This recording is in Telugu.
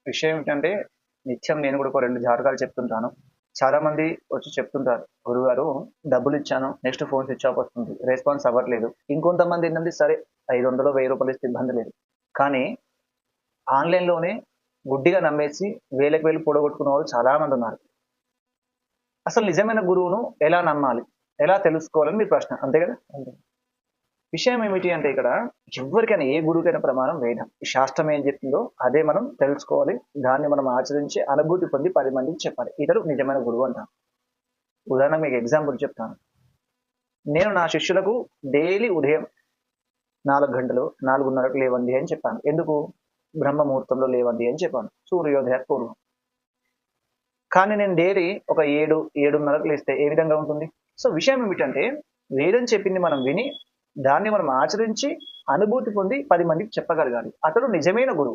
విషయం ఏమిటంటే, నిత్యం నేను కూడా ఒక 2 జాతకాలు చెప్తుంటాను. చాలామంది వచ్చి చెప్తుంటారు, "గురువుగారు డబ్బులిచ్చాను. నెక్స్ట్ ఫోన్ స్విచ్ ఆఫ్ వస్తుంది. రెస్పాన్స్ అవ్వట్లేదు." ఇంకొంతమంది ఏంటంటే, సరే 500, 1000 ఇస్తే ఇబ్బంది లేదు. కానీ ఆన్‌లైన్‌లోనే గుడ్డిగా నమ్మేసి వేలకు వేలు పోడగొట్టుకున్న వాళ్ళు చాలామంది ఉన్నారు. అసలు నిజమైన గురువును ఎలా నమ్మాలి? ఎలా తెలుసుకోవాలని మీ ప్రశ్న. అంతే కదా? అంతే. విషయం ఏమిటి అంటే ఇక్కడ ఎవరికైనా ఏ గురువుకైనా ప్రమాణం వేదం. ఈ శాస్త్రం ఏం చెప్తుందో అదే మనం తెలుసుకోవాలి. దాన్ని మనం ఆచరించి అనుభూతి పొంది 10 మందికి చెప్పాలి. ఇతడు నిజమైన గురువు అంటారు. ఉదాహరణకు మీకు ఎగ్జాంపుల్ చెప్తాను. నేను నా శిష్యులకు డైలీ ఉదయం 4 గంటలు 4:30కు లేవండి అని చెప్పాను. ఎందుకు? బ్రహ్మ ముహూర్తంలో లేవండి అని చెప్పాను. సూర్యోదయ పూర్వం. కానీ నేను డైలీ ఒక 7, 7:30కు లేస్తే ఏ విధంగా ఉంటుంది? సో విషయం ఏమిటంటే వేదం చెప్పింది మనం విని దాన్ని మనం ఆచరించి అనుభూతి పొంది 10 మందికి చెప్పగలగాలి. అతడు నిజమైన గురువు.